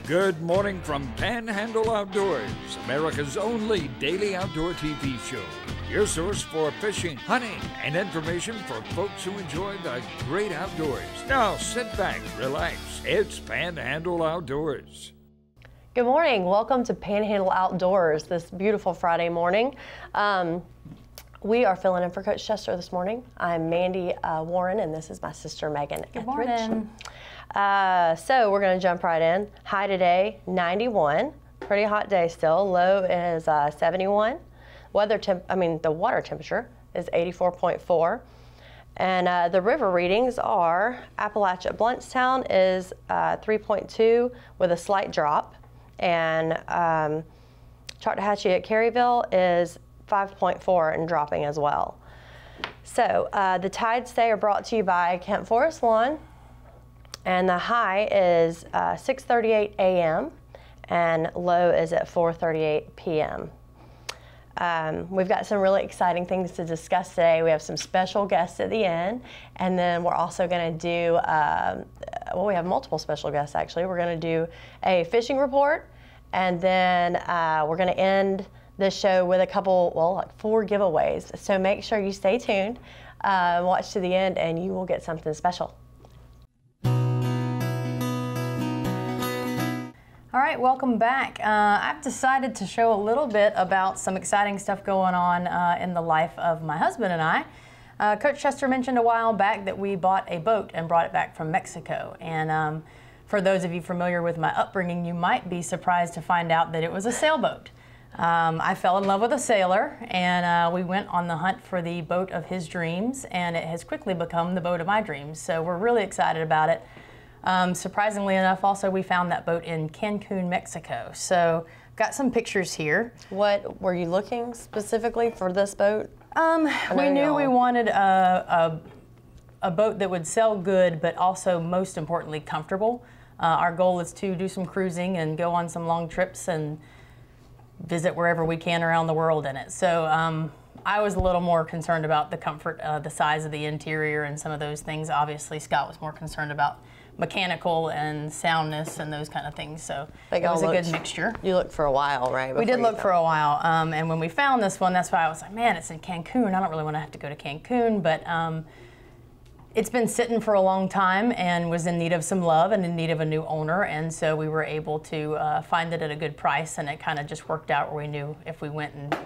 Good morning from Panhandle Outdoors, America's only daily outdoor TV show. Your source for fishing, hunting, and information for folks who enjoy the great outdoors. Now sit back, relax. It's Panhandle Outdoors. Good morning. Welcome to Panhandle Outdoors this beautiful Friday morning. We are filling in for Coach Chester this morning. I'm Mandy Warren, and this is my sister Megan. Good morning. So we're going to jump right in. High today, 91. Pretty hot day still. Low is 71. The water temperature is 84.4. And the river readings are Appalachia Bluntstown is 3.2 with a slight drop. And Chartahatchee at Caryville is 5.4 and dropping as well. So the tides today are brought to you by Kent Forest Lawn. And the high is 6:38 a.m. and low is at 4:38 p.m. We've got some really exciting things to discuss today. We have some special guests at the end, and then we're also going to do, we have multiple special guests actually. We're going to do a fishing report, and then we're going to end the show with a couple, like 4 giveaways. So make sure you stay tuned, watch to the end, and you will get something special. All right, welcome back. I've decided to show a little bit about some exciting stuff going on in the life of my husband and I. Coach Chester mentioned a while back that we bought a boat and brought it back from Mexico. And for those of you familiar with my upbringing, you might be surprised to find out that it was a sailboat. I fell in love with a sailor, and we went on the hunt for the boat of his dreams, and it has quickly become the boat of my dreams. So we're really excited about it. Surprisingly enough, also, we found that boat in Cancun, Mexico. So, got some pictures here. What were you looking specifically for this boat? We knew we wanted a boat that would sell good, but also, most importantly, comfortable. Our goal is to do some cruising and go on some long trips and visit wherever we can around the world in it. So, I was a little more concerned about the comfort, the size of the interior and some of those things. Obviously, Scott was more concerned about mechanical and soundness and those kind of things, so it was a good mixture. You looked for a while, right? We did look for a while, and when we found this one, that's why I was like, man, it's in Cancun. I don't really want to have to go to Cancun, but it's been sitting for a long time and was in need of some love and in need of a new owner, and so we were able to find it at a good price, and it kind of just worked out where we knew if we went and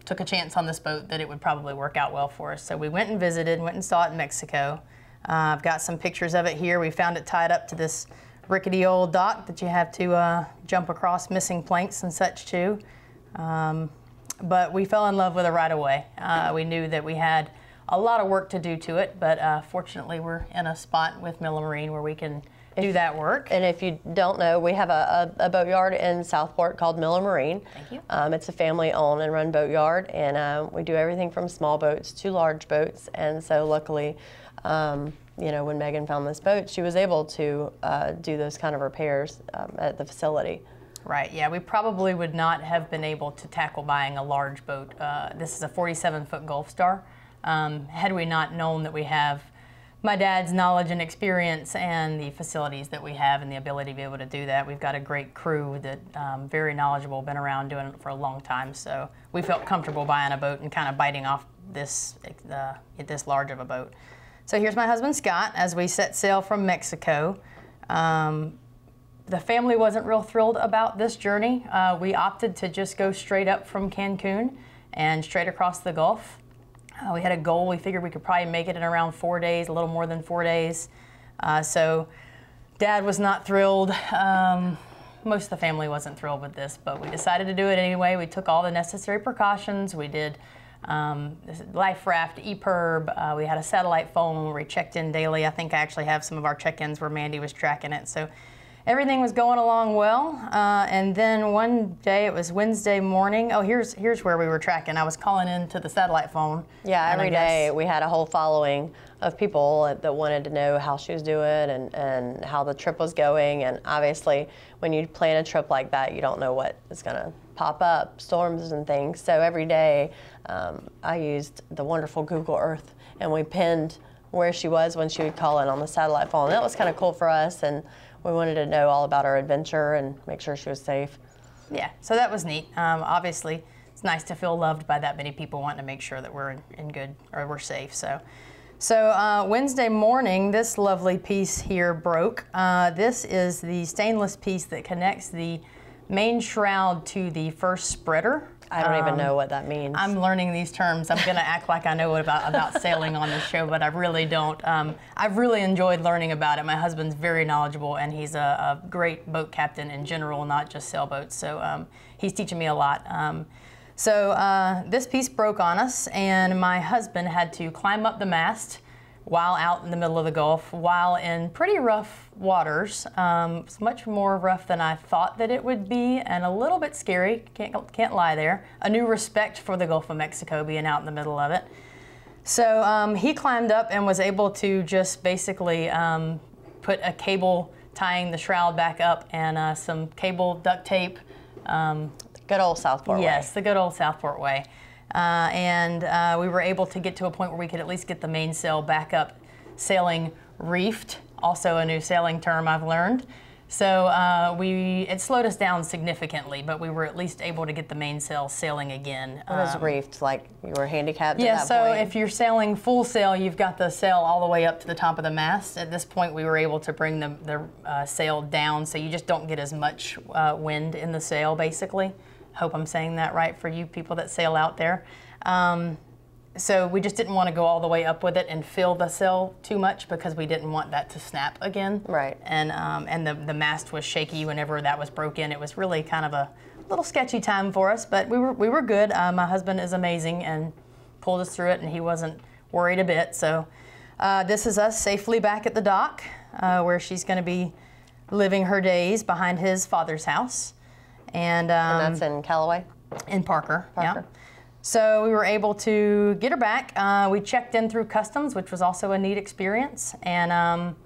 took a chance on this boat that it would probably work out well for us. So we went and visited, went and saw it in Mexico. I've got some pictures of it here. We found it tied up to this rickety old dock that you have to jump across, missing planks and such too. But we fell in love with it right away. We knew that we had a lot of work to do to it, but fortunately we're in a spot with Miller Marine where we can do that work. And if you don't know, we have a boatyard in Southport called Miller Marine. Thank you. It's a family-owned and run boatyard, and we do everything from small boats to large boats. And so luckily, when Megan found this boat, she was able to do those kind of repairs at the facility. Right, yeah, we probably would not have been able to tackle buying a large boat. This is a 47-foot Gulf Star. Had we not known that we have my dad's knowledge and experience and the facilities that we have and the ability to be able to do that. We've got a great crew that very knowledgeable, been around doing it for a long time, so we felt comfortable buying a boat and kind of biting off this large of a boat. So here's my husband Scott as we set sail from Mexico. The family wasn't real thrilled about this journey. We opted to just go straight up from Cancun and straight across the Gulf. We had a goal. We figured we could probably make it in around 4 days, a little more than 4 days. So Dad was not thrilled. Most of the family wasn't thrilled with this, but we decided to do it anyway. We took all the necessary precautions. We did life raft, EPIRB. We had a satellite phone where we checked in daily. I think I actually have some of our check-ins where Mandy was tracking it. So everything was going along well. And then one day, it was Wednesday morning. Oh, here's where we were tracking. I was calling into the satellite phone. Yeah, every day we had a whole following of people that wanted to know how she was doing and how the trip was going. And obviously, when you plan a trip like that, you don't know what is going to pop up, storms and things. So every day, I used the wonderful Google Earth, and we pinned where she was when she would call in on the satellite phone. That was kind of cool for us, and we wanted to know all about our adventure and make sure she was safe. Yeah, so that was neat. Obviously, it's nice to feel loved by that many people wanting to make sure that we're in good, or we're safe. So Wednesday morning, this lovely piece here broke. This is the stainless piece that connects the main shroud to the first spreader. I don't even know what that means. I'm learning these terms. I'm going to act like I know about sailing on this show, but I really don't. I've really enjoyed learning about it. My husband's very knowledgeable, and he's a great boat captain in general, not just sailboats. So he's teaching me a lot. So this piece broke on us, and my husband had to climb up the mast while out in the middle of the Gulf, while in pretty rough waters. It's much more rough than I thought that it would be, and a little bit scary, can't lie there. A new respect for the Gulf of Mexico, being out in the middle of it. So he climbed up and was able to just basically put a cable tying the shroud back up and some cable duct tape. Good old Southport way. Yes, the good old Southport way. And we were able to get to a point where we could at least get the mainsail back up, sailing reefed, also a new sailing term I've learned. So it slowed us down significantly, but we were at least able to get the mainsail sailing again. What is reefed? Like you were handicapped yeah, at that point? so if you're sailing full sail, you've got the sail all the way up to the top of the mast. At this point, we were able to bring the sail down, so you just don't get as much wind in the sail, basically. Hope I'm saying that right for you people that sail out there. So we just didn't want to go all the way up with it and fill the sail too much because we didn't want that to snap again. Right. And the mast was shaky whenever that was broken. It was really kind of a little sketchy time for us, but we were good. My husband is amazing and pulled us through it, and he wasn't worried a bit. So this is us safely back at the dock where she's going to be living her days behind his father's house. And that's in Callaway? In Parker, yeah. So we were able to get her back. We checked in through customs, which was also a neat experience. And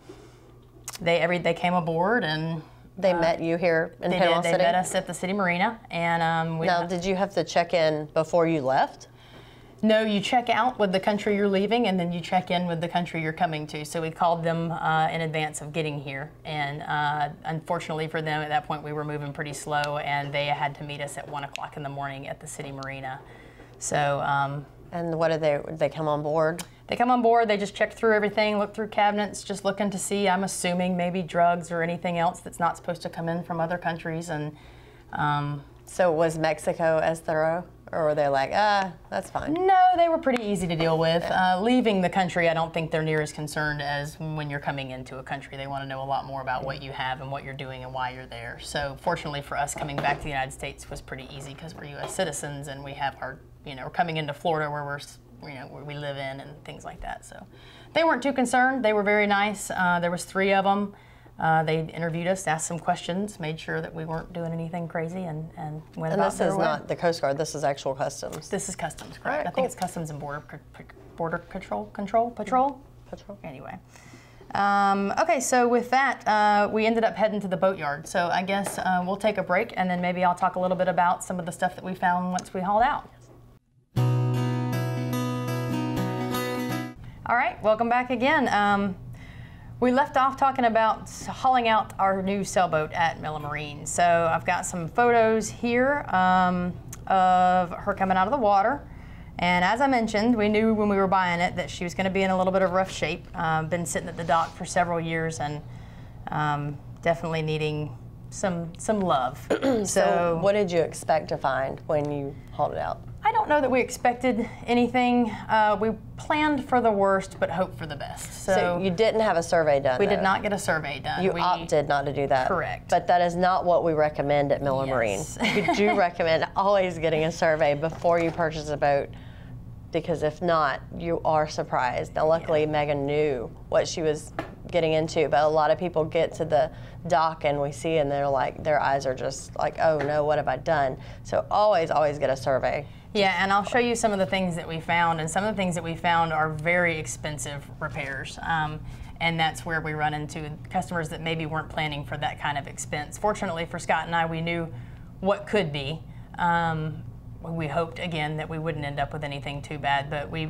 they came aboard and they met you here in Panhandle City? They met us at the city marina. And now, did you have to check in before you left? No, you check out with the country you're leaving, and then you check in with the country you're coming to. So we called them in advance of getting here. And unfortunately for them, at that point, we were moving pretty slow, and they had to meet us at 1 o'clock in the morning at the city marina. So. And what did they come on board? They come on board, they just check through everything, look through cabinets, just looking to see, I'm assuming, maybe drugs or anything else that's not supposed to come in from other countries. And so was Mexico as thorough? Or were they like, that's fine? No, they were pretty easy to deal with. Leaving the country, I don't think they're near as concerned as when you're coming into a country. They want to know a lot more about what you have and what you're doing and why you're there. So fortunately for us, coming back to the United States was pretty easy because we're U.S. citizens and we have our, we're coming into Florida where where we live in and things like that. So they weren't too concerned. They were very nice. There was 3 of them. They interviewed us, asked some questions, made sure that we weren't doing anything crazy, and went about their way. And this is not the Coast Guard, this is actual customs? This is customs, correct. Right, I think it's Customs and Border Patrol? Anyway. Okay, so with that, we ended up heading to the boatyard. So I guess we'll take a break, and then maybe I'll talk a little bit about some of the stuff that we found once we hauled out. All right, welcome back again. We left off talking about hauling out our new sailboat at Miller Marine. So I've got some photos here of her coming out of the water. And as I mentioned, we knew when we were buying it that she was going to be in a little bit of rough shape. Been sitting at the dock for several years and definitely needing some love. So what did you expect to find when you hauled it out? I don't know that we expected anything. We planned for the worst, but hoped for the best. So you didn't have a survey done? We did not get a survey done. You opted not to do that? Correct. But that is not what we recommend at Miller Marine. We do recommend always getting a survey before you purchase a boat, because if not, you are surprised. Now, luckily, Megan knew what she was getting into, but a lot of people get to the dock and we see and they're like, their eyes are just like, oh no, what have I done? So always get a survey. Yeah, and I'll show you some of the things that we found, and some of the things that we found are very expensive repairs. And that's where we run into customers that maybe weren't planning for that kind of expense. Fortunately for Scott and I, we knew what could be. We hoped, again, that we wouldn't end up with anything too bad, but we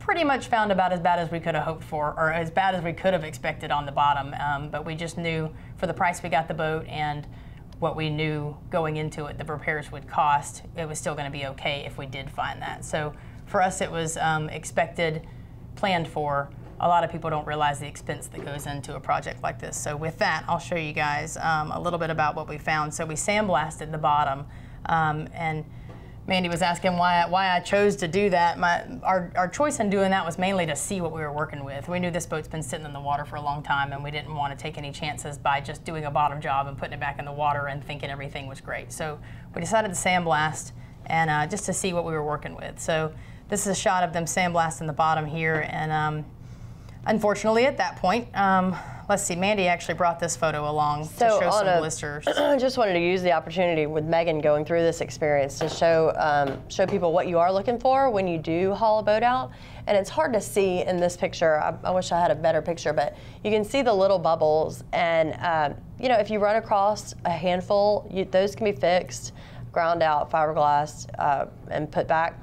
pretty much found about as bad as we could have hoped for, or as bad as we could have expected on the bottom. But we just knew for the price we got the boat and what we knew going into it the repairs would cost, it was still going to be okay if we did find that. So for us, it was expected, planned for. A lot of people don't realize the expense that goes into a project like this. So with that, I'll show you guys a little bit about what we found. So we sandblasted the bottom, and Mandy was asking why I chose to do that. Our choice in doing that was mainly to see what we were working with. We knew this boat's been sitting in the water for a long time, and we didn't want to take any chances by just doing a bottom job and putting it back in the water and thinking everything was great. So we decided to sandblast, and just to see what we were working with. So this is a shot of them sandblasting the bottom here, and unfortunately, at that point, let's see, Mandy actually brought this photo along to show some blisters. I just wanted to use the opportunity with Megan going through this experience to show people what you are looking for when you do haul a boat out. And it's hard to see in this picture. I wish I had a better picture, but you can see the little bubbles. And you know, if you run across a handful, those can be fixed, ground out, fiberglass, and put back.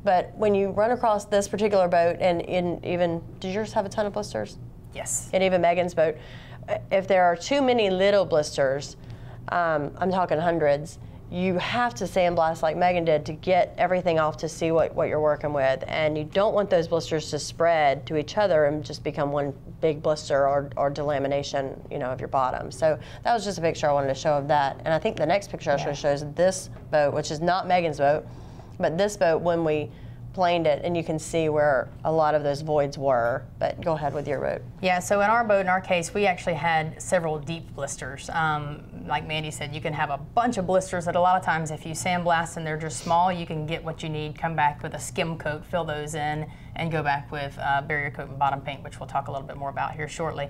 But when you run across this particular boat, and even, did yours have a ton of blisters? Yes. And even Megan's boat, if there are too many little blisters, I'm talking hundreds, you have to sandblast like Megan did to get everything off to see what you're working with. And you don't want those blisters to spread to each other and just become one big blister or delamination, you know, of your bottom. So that was just a picture I wanted to show of that. And I think the next picture I shows this boat, which is not Megan's boat, but this boat when we planed it, and you can see where a lot of those voids were. But go ahead with your boat. Yeah, so in our boat, in our case, we actually had several deep blisters. Like Mandy said, you can have a bunch of blisters that a lot of times if you sandblast and they're just small, you can get what you need, come back with a skim coat, fill those in, and go back with barrier coat and bottom paint, which we'll talk a little bit more about here shortly.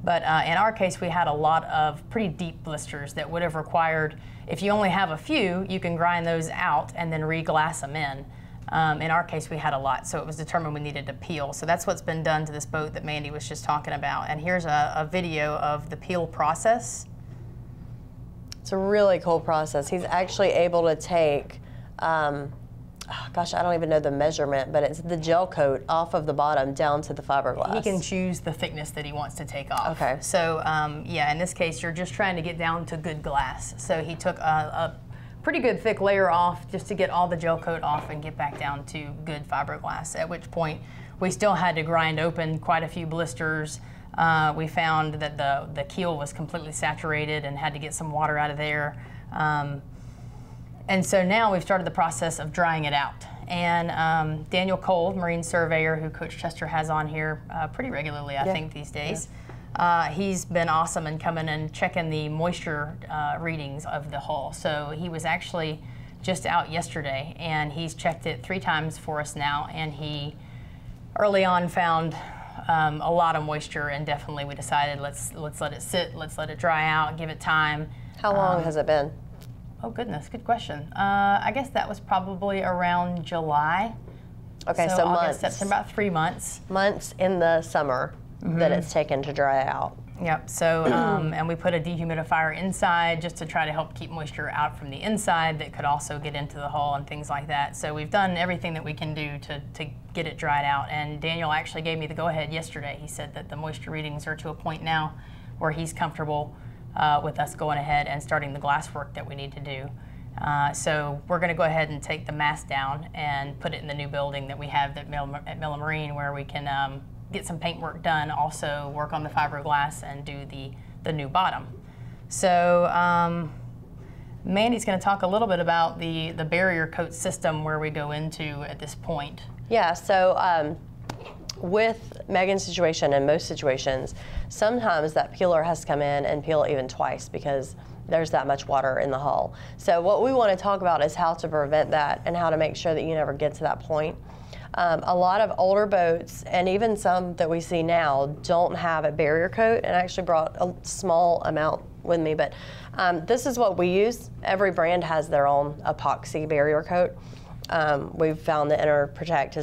But in our case, we had a lot of pretty deep blisters that would have required, if you only have a few, you can grind those out and then re-glass them in. In our case, we had a lot, so it was determined we needed to peel. So that's what's been done to this boat that Mandy was just talking about. And here's a video of the peel process. It's a really cool process. He's actually able to take, gosh, I don't even know the measurement, but it's the gel coat off of the bottom down to the fiberglass. He can choose the thickness that he wants to take off. Okay. So yeah, in this case, you're just trying to get down to good glass. So he took a pretty good thick layer off just to get all the gel coat off and get back down to good fiberglass, at which point we still had to grind open quite a few blisters. We found that the keel was completely saturated and had to get some water out of there. And so now we've started the process of drying it out. And Daniel Cole, marine surveyor who Coach Chester has on here pretty regularly, I think, these days. He's been awesome in coming and checking the moisture readings of the hull. So he was actually just out yesterday, and he's checked it 3 times for us now, and he early on found a lot of moisture, and definitely we decided let's let it sit, let's let it dry out, give it time. How long has it been? Oh goodness, good question. I guess that was probably around July. Okay, so August, months. September, about 3 months. Months in the summer that it's taken to dry out. Yep, so, and we put a dehumidifier inside just to try to help keep moisture out from the inside that could also get into the hull and things like that. So we've done everything that we can do to get it dried out. And Daniel actually gave me the go-ahead yesterday. He said that the moisture readings are to a point now where he's comfortable with us going ahead and starting the glass work that we need to do. So we're going to go ahead and take the mast down and put it in the new building that we have at Miller Marine, where we can get some paint work done, also work on the fiberglass and do the new bottom. So Mandy's going to talk a little bit about the barrier coat system where we go into at this point. Yeah, so with Megan's situation and most situations, sometimes that peeler has to come in and peel even twice because there's that much water in the hull. So what we want to talk about is how to prevent that and how to make sure that you never get to that point. A lot of older boats, and even some that we see now, don't have a barrier coat, and I actually brought a small amount with me, but this is what we use. Every brand has their own epoxy barrier coat. We've found the Inner Protect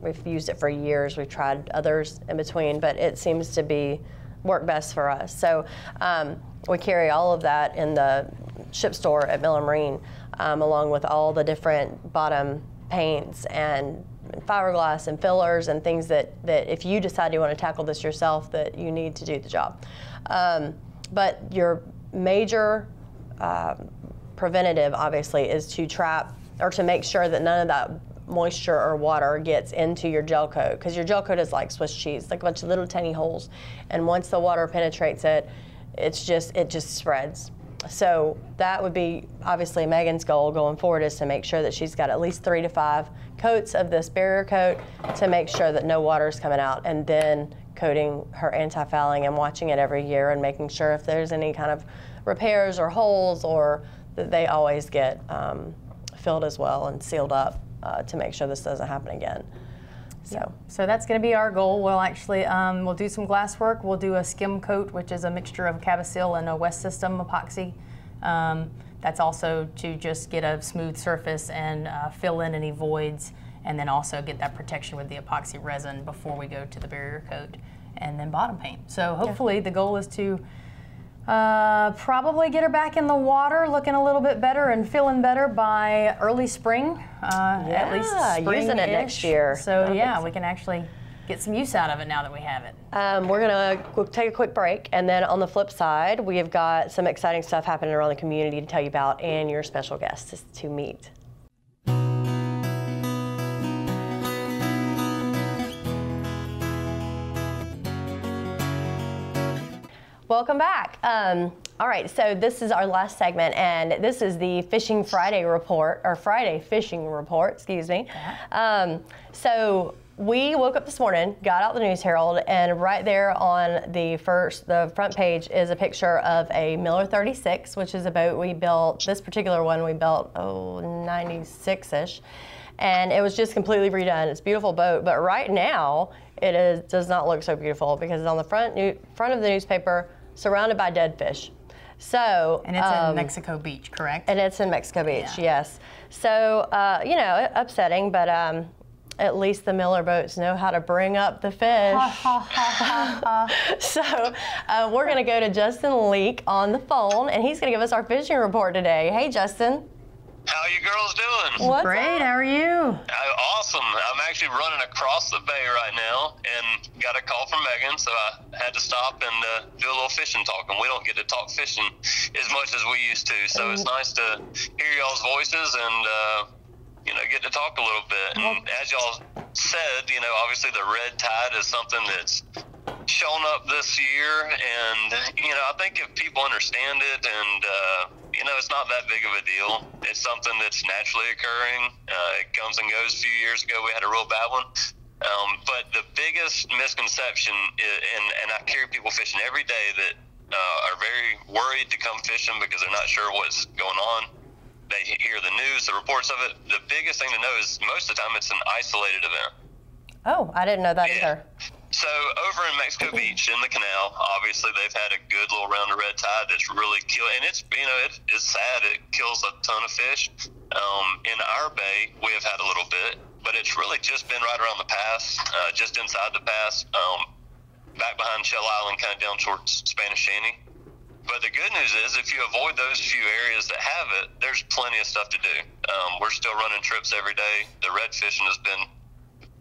we've used it for years. We've tried others in between, but it seems to work best for us. So we carry all of that in the ship store at Miller Marine, along with all the different bottom paints and fiberglass and fillers and things that if you decide you want to tackle this yourself, that you need to do the job. But your major preventative, obviously, is to trap or to make sure that none of that moisture or water gets into your gel coat, because your gel coat is like Swiss cheese, like a bunch of little tiny holes, and once the water penetrates it, it just spreads. So that would be obviously Megan's goal going forward, is to make sure that she's got at least 3 to 5 coats of this barrier coat to make sure that no water is coming out, and then coating her anti-fouling and watching it every year and making sure if there's any kind of repairs or holes, or that they always get filled as well and sealed up to make sure this doesn't happen again. So that's going to be our goal. We'll actually we'll do some glass work. We'll do a skim coat, which is a mixture of Cabasil and a West System epoxy. That's also to just get a smooth surface and fill in any voids, and then also get that protection with the epoxy resin before we go to the barrier coat, and then bottom paint. So hopefully the goal is to probably get her back in the water looking a little bit better and feeling better by early spring, at least spring-ish. Using it next year. So we can actually get some use out of it now that we have it. We're gonna take a quick break, and then on the flip side, we have got some exciting stuff happening around the community to tell you about, and your special guests to meet. Welcome back. All right, so this is our last segment, and this is the Fishing Friday report, or Friday Fishing Report, excuse me. So we woke up this morning, got out the News Herald, and right there on the front page is a picture of a Miller 36, which is a boat we built. This particular one we built, 96-ish, and it was just completely redone. It's a beautiful boat, but right now it does not look so beautiful because it's on the front of the newspaper, surrounded by dead fish. So, and it's in Mexico Beach, correct? And it's in Mexico Beach, yes. So, upsetting, but at least the Miller boats know how to bring up the fish. So, we're going to go to Justin Leak on the phone, and he's going to give us our fishing report today. Hey, Justin. How you girls doing? What's Great, up? how are you? Awesome. I'm actually running across the bay right now and got a call from Megan, so I had to stop and do a little fishing talk. And we don't get to talk fishing as much as we used to, so it's nice to hear y'all's voices and get to talk a little bit. And as y'all said, obviously the red tide is something that's shown up this year, and I think if people understand it and it's not that big of a deal. It's something that's naturally occurring. It comes and goes. A few years ago, we had a real bad one. But the biggest misconception is, and I carry people fishing every day that are very worried to come fishing because they're not sure what's going on. They hear the news, the reports of it. The biggest thing to know is most of the time it's an isolated event. Oh, I didn't know that either. So over in Mexico Beach in the canal, obviously they've had a good little round of red tide that's really killed, and it's it's sad. It kills a ton of fish. In our bay, we have had a little bit, but it's really just been right around the pass, just inside the pass, back behind Shell Island, kind of down towards Spanish Shanty. But the good news is, if you avoid those few areas that have it, there's plenty of stuff to do. We're still running trips every day. The red fishing has been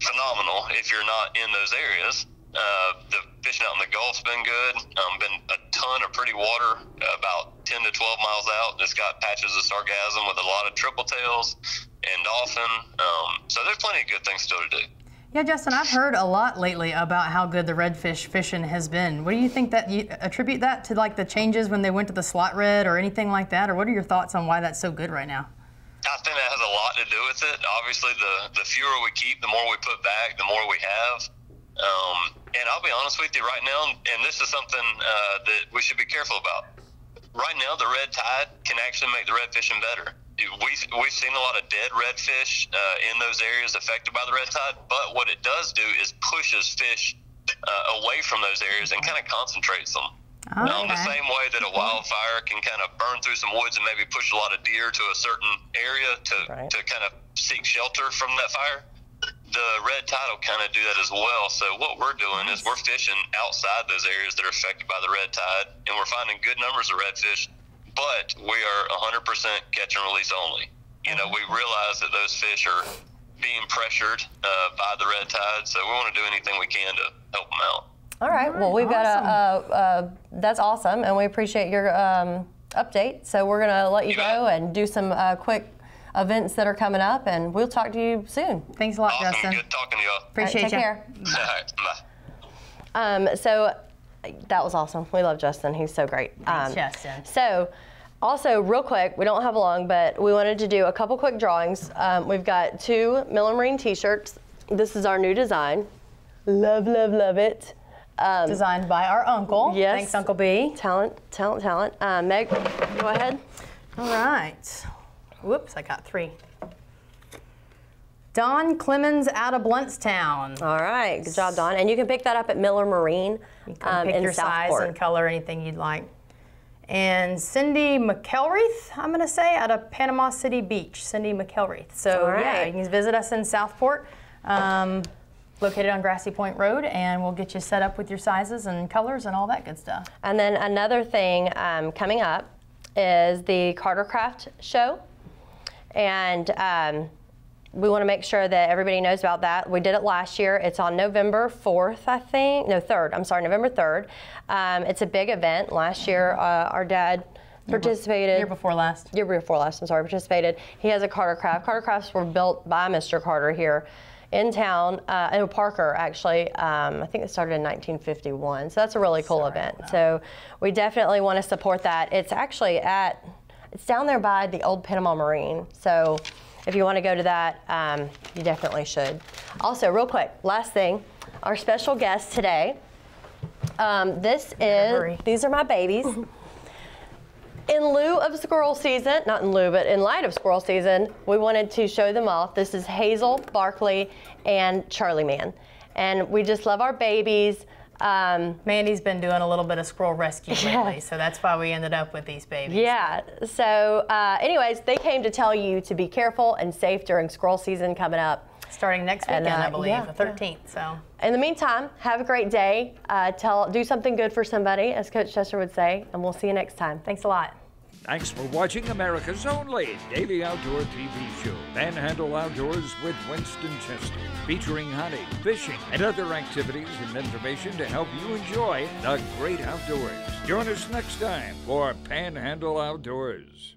phenomenal if you're not in those areas. The fishing out in the Gulf's been good. Been a ton of pretty water, about 10 to 12 miles out. It's got patches of sargassum with a lot of triple tails and dolphin. So there's plenty of good things still to do. Yeah, Justin, I've heard a lot lately about how good the redfish fishing has been. What do you think that you attribute that to, like the changes when they went to the slot red or anything like that? Or what are your thoughts on why that's so good right now? I think that has a lot to do with it. Obviously, the fewer we keep, the more we put back, the more we have. And I'll be honest with you right now, and this is something that we should be careful about. Right now, the red tide can actually make the red fishing better. We've seen a lot of dead redfish in those areas affected by the red tide, but what it does do is pushes fish away from those areas and kind of concentrates them. The same way that a wildfire can kind of burn through some woods and maybe push a lot of deer to a certain area to kind of seek shelter from that fire, the red tide will kind of do that as well. So what we're doing is we're fishing outside those areas that are affected by the red tide, and we're finding good numbers of redfish, but we are 100% catch and release only. We realize that those fish are being pressured by the red tide. So we want to do anything we can to help them out. All right. Well, we've got that's awesome, and we appreciate your update. So we're gonna let you go and do some quick events that are coming up, and we'll talk to you soon. Thanks a lot, Awesome. Justin. Good talking to y'all. Appreciate you. Take care. All right. Bye. So that was awesome. We love Justin. He's so great. Thanks, Justin. So also, real quick, we don't have long, but we wanted to do a couple quick drawings. We've got 2 Miller Marine t-shirts. This is our new design. Love, love, love it. Designed by our uncle. Yes. Thanks, Uncle B. Talent. Meg, go ahead. All right. Whoops, I got 3. Don Clemens out of Bluntstown. All right, good job, Dawn. And you can pick that up at Miller Marine You can pick in your size Southport. and color, anything you'd like. And Cindy McElreath, I'm going to say, out of Panama City Beach. Cindy McElreath. So, All right. yeah, you can visit us in Southport, located on Grassy Point Road, and we'll get you set up with your sizes and colors and all that good stuff. And then another thing coming up is the Cartercraft show. And we want to make sure that everybody knows about that. We did it last year. It's on November 4th, I think. No, 3rd. I'm sorry, November 3rd. It's a big event. Last year, our dad participated. Year before last. Year before last, I'm sorry, participated. He has a Cartercraft. Cartercrafts were built by Mr. Carter here in town, in Parker, actually. I think it started in 1951. So that's a really cool event. So we definitely want to support that. It's actually it's down there by the old Panama Marine. So if you want to go to that, you definitely should. Also, real quick, last thing, our special guest today. These are my babies. In lieu of squirrel season, not in lieu, but in light of squirrel season, we wanted to show them off. This is Hazel, Barkley, and Charlie Man. And we just love our babies. Mandy's been doing a little bit of squirrel rescue lately, so that's why we ended up with these babies. Yeah, so anyways, they came to tell you to be careful and safe during squirrel season coming up. Starting next weekend, I believe, the 13th. So. In the meantime, have a great day. Do something good for somebody, as Coach Chester would say, and we'll see you next time. Thanks a lot. Thanks for watching America's only daily outdoor TV show, Panhandle Outdoors with Winston Chester, featuring hunting, fishing, and other activities and information to help you enjoy the great outdoors. Join us next time for Panhandle Outdoors.